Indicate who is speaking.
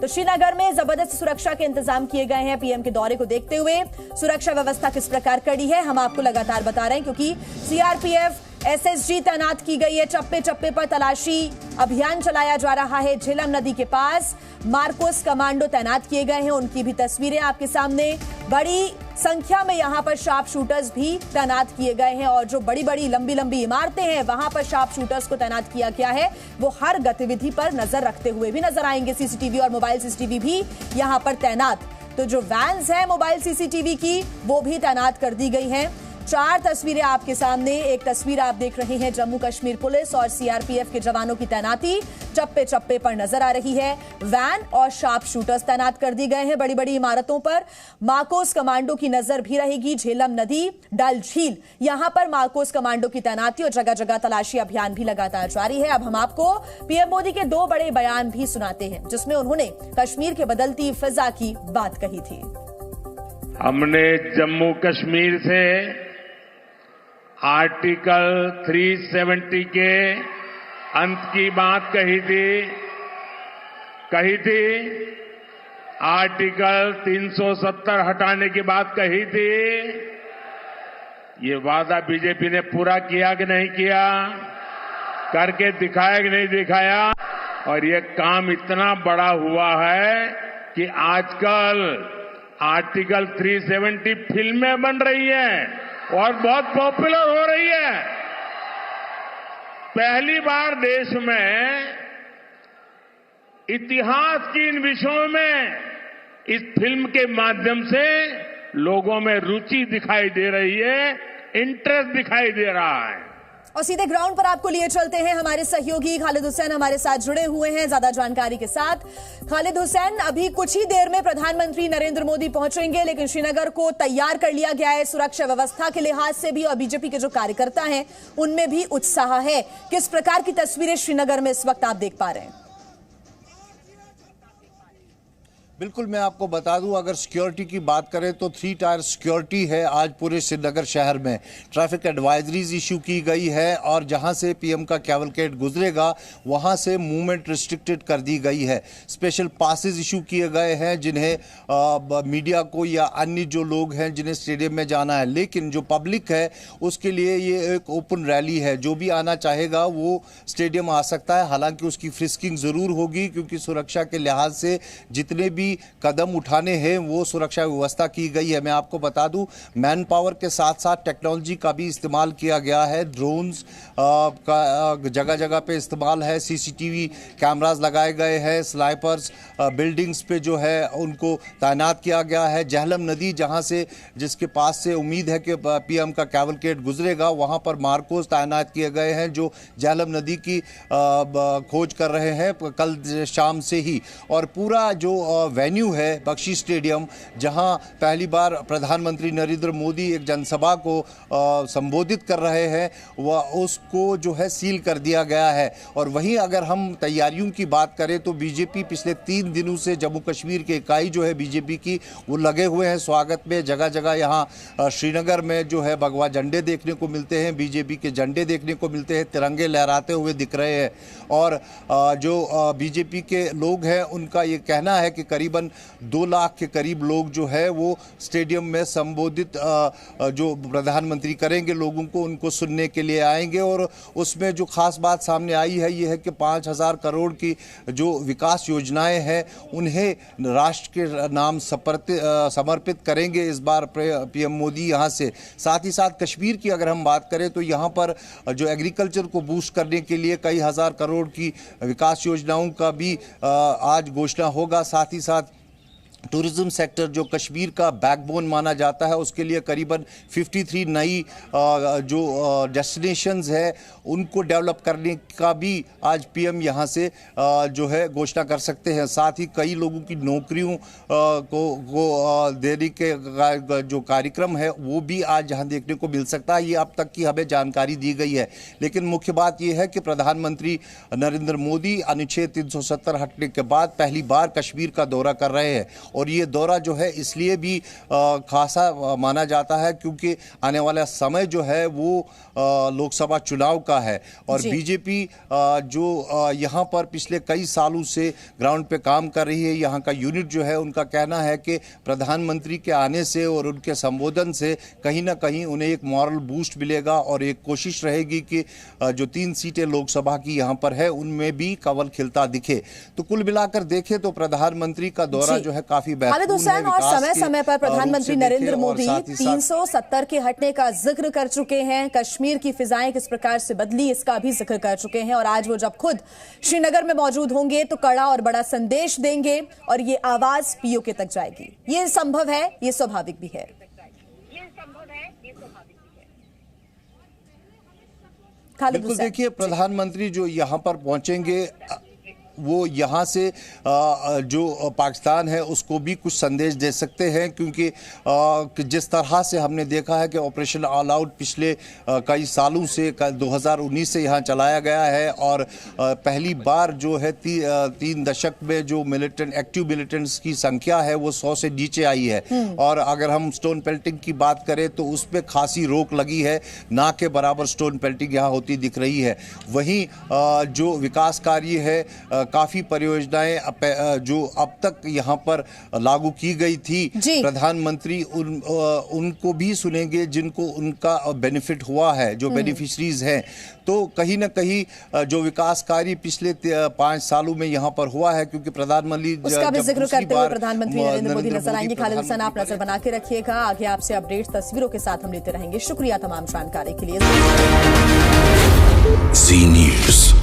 Speaker 1: तो श्रीनगर में जबरदस्त सुरक्षा के इंतजाम किए गए हैं। पीएम के दौरे को देखते हुए सुरक्षा व्यवस्था किस प्रकार कड़ी है हम आपको लगातार बता रहे हैं, क्योंकि सीआरपीएफ एसएसजी तैनात की गई है। चप्पे चप्पे पर तलाशी अभियान चलाया जा रहा है। झेलम नदी के पास मार्कोस कमांडो तैनात किए गए हैं, उनकी भी तस्वीरें आपके सामने। बड़ी संख्या में यहां पर शार्प शूटर्स भी तैनात किए गए हैं और जो बड़ी बड़ी लंबी लंबी इमारतें हैं वहां पर शार्प शूटर्स को तैनात किया गया है। वो हर गतिविधि पर नजर रखते हुए भी नजर आएंगे। सीसीटीवी और मोबाइल सीसीटीवी भी यहां पर तैनात। तो जो वैन्स है मोबाइल सीसीटीवी की वो भी तैनात कर दी गई हैं। 4 तस्वीरें आपके सामने। एक तस्वीर आप देख रहे हैं जम्मू कश्मीर पुलिस और सीआरपीएफ के जवानों की तैनाती चप्पे चप्पे पर नजर आ रही है। वैन और शार्प शूटर्स तैनात कर दिए गए हैं बड़ी बड़ी इमारतों पर। मार्कोस कमांडो की नजर भी रहेगी। झेलम नदी, डल झील, यहां पर मार्कोस कमांडो की तैनाती और जगह जगह तलाशी अभियान भी लगातार जारी है। अब हम आपको पीएम मोदी के 2 बड़े बयान भी सुनाते हैं जिसमें उन्होंने कश्मीर के बदलती फिजा की बात कही थी।
Speaker 2: हमने जम्मू कश्मीर से आर्टिकल 370 के अंत की बात कही थी। आर्टिकल 370 हटाने की बात कही थी। ये वादा बीजेपी ने पूरा किया कि नहीं किया, करके दिखाया कि नहीं दिखाया। और ये काम इतना बड़ा हुआ है कि आजकल आर्टिकल 370 फिल्में बन रही हैं और बहुत पॉपुलर हो रही है। पहली बार देश में इतिहास की इन विषयों में इस फिल्म के माध्यम से लोगों में रुचि दिखाई दे रही है, इंटरेस्ट दिखाई दे रहा है।
Speaker 1: और सीधे ग्राउंड पर आपको लिए चलते हैं। हमारे सहयोगी खालिद हुसैन हमारे साथ जुड़े हुए हैं ज्यादा जानकारी के साथ। खालिद हुसैन, अभी कुछ ही देर में प्रधानमंत्री नरेंद्र मोदी पहुंचेंगे, लेकिन श्रीनगर को तैयार कर लिया गया है सुरक्षा व्यवस्था के लिहाज से भी और बीजेपी के जो कार्यकर्ता हैं उनमें भी उत्साह है। किस प्रकार की तस्वीरें श्रीनगर में इस वक्त आप देख पा रहे हैं?
Speaker 3: बिल्कुल, मैं आपको बता दूं, अगर सिक्योरिटी की बात करें तो 3 टायर सिक्योरिटी है आज पूरे श्रीनगर शहर में। ट्रैफिक एडवाइजरीज इशू की गई है और जहां से पीएम का कैवलकेड गुजरेगा वहां से मूवमेंट रिस्ट्रिक्टेड कर दी गई है। स्पेशल पासेस इशू किए गए हैं जिन्हें मीडिया को या अन्य जो लोग हैं जिन्हें स्टेडियम में जाना है, लेकिन जो पब्लिक है उसके लिए ये एक ओपन रैली है। जो भी आना चाहेगा वो स्टेडियम आ सकता है। हालांकि उसकी फ्रिस्किंग जरूर होगी क्योंकि सुरक्षा के लिहाज से जितने भी कदम उठाने हैं वो सुरक्षा व्यवस्था की गई है। मैं आपको बता दूं, मैन पावर के साथ साथ टेक्नोलॉजी का भी इस्तेमाल किया गया है। ड्रोन्स का जगह जगह पे इस्तेमाल है। सीसीटीवी कैमरास लगाए गए हैं। स्नाइपर्स बिल्डिंग्स पे जो है उनको तैनात किया गया है। झेलम नदी जहां से जिसके पास से उम्मीद है कि पीएम का कैवलकेड गुजरेगा वहां पर मार्कोस तैनात किए गए हैं जो झेलम नदी की खोज कर रहे हैं कल शाम से ही। और पूरा जो वेन्यू है बख्शी स्टेडियम, जहां पहली बार प्रधानमंत्री नरेंद्र मोदी एक जनसभा को संबोधित कर रहे हैं, वह उसको जो है सील कर दिया गया है। और वहीं अगर हम तैयारियों की बात करें तो बीजेपी पिछले 3 दिनों से जम्मू कश्मीर की इकाई जो है बीजेपी की वो लगे हुए हैं स्वागत में। जगह जगह यहाँ श्रीनगर में जो है भगवा झंडे देखने को मिलते हैं, बीजेपी के झंडे देखने को मिलते हैं, तिरंगे लहराते हुए दिख रहे हैं। और जो बीजेपी के लोग हैं उनका ये कहना है कि करीबन 2 लाख के करीब लोग जो है वो स्टेडियम में संबोधित जो प्रधानमंत्री करेंगे लोगों को उनको सुनने के लिए आएंगे। और उसमें जो खास बात सामने आई है ये है कि 5,000 करोड़ की जो विकास योजनाएं हैं उन्हें राष्ट्र के नाम समर्पित करेंगे इस बार पीएम मोदी यहाँ से। साथ ही साथ कश्मीर की अगर हम बात करें तो यहाँ पर जो एग्रीकल्चर को बूस्ट करने के लिए कई हजार करोड़ की विकास योजनाओं का भी आज घोषणा होगा। साथ ही साथ टूरिज्म सेक्टर जो कश्मीर का बैकबोन माना जाता है उसके लिए करीबन 53 नई जो डेस्टिनेशंस है उनको डेवलप करने का भी आज पीएम यहाँ से जो है घोषणा कर सकते हैं। साथ ही कई लोगों की नौकरियों को देने के जो कार्यक्रम है वो भी आज यहाँ देखने को मिल सकता है। ये अब तक की हमें जानकारी दी गई है। लेकिन मुख्य बात यह है कि प्रधानमंत्री नरेंद्र मोदी अनुच्छेद 370 हटने के बाद पहली बार कश्मीर का दौरा कर रहे हैं और और ये दौरा जो है इसलिए भी खासा माना जाता है क्योंकि आने वाला समय जो है वो लोकसभा चुनाव का है और बीजेपी जो यहाँ पर पिछले कई सालों से ग्राउंड पे काम कर रही है, यहाँ का यूनिट जो है उनका कहना है कि प्रधानमंत्री के आने से और उनके संबोधन से कहीं ना कहीं उन्हें एक मॉरल बूस्ट मिलेगा और एक कोशिश रहेगी कि जो 3 सीटें लोकसभा की यहाँ पर है उनमें भी कंवल खिलता दिखे। तो कुल मिलाकर देखें तो प्रधानमंत्री का दौरा जो है काफी बेहतरीन है।
Speaker 1: और समय समय पर प्रधानमंत्री नरेंद्र मोदी 370 के हटने का जिक्र कर चुके हैं, कश्मीर की फिजाएं किस प्रकार से बदली इसका भी जिक्र कर चुके हैं और आज वो जब खुद श्रीनगर में मौजूद होंगे तो कड़ा और बड़ा संदेश देंगे और ये आवाज पीओके तक जाएगी। ये संभव है, ये स्वाभाविक भी है।
Speaker 3: बिल्कुल, देखिए प्रधानमंत्री जो यहाँ पर पहुंचेंगे वो यहाँ से जो पाकिस्तान है उसको भी कुछ संदेश दे सकते हैं क्योंकि जिस तरह से हमने देखा है कि ऑपरेशन ऑल आउट पिछले कई सालों से 2019 से यहाँ चलाया गया है और पहली बार जो है 3 दशक में जो मिलिटेंट एक्टिव मिलिटेंट्स की संख्या है वो 100 से नीचे आई है और अगर हम स्टोन पेल्टिंग की बात करें तो उस पर खासी रोक लगी है, ना के बराबर स्टोन पेल्टिंग यहाँ होती दिख रही है। वहीं जो विकास कार्य है काफी परियोजनाएं जो अब तक यहाँ पर लागू की गई थी, प्रधानमंत्री उनको भी सुनेंगे जिनको उनका बेनिफिट हुआ है, जो बेनिफिशरीज हैं। तो कहीं ना कहीं जो विकास कार्य पिछले 5 सालों में यहाँ पर हुआ है क्योंकि प्रधानमंत्री
Speaker 1: उसका भी जिक्र करते हुए प्रधानमंत्री नरेंद्र मोदी नजर आएंगे। खालिद हुसैन, आप नजर बना के रखिएगा, आगे आपसे अपडेट तस्वीरों के साथ हम लेते रहेंगे। शुक्रिया तमाम जानकारी के लिए।
Speaker 4: जी न्यूज़।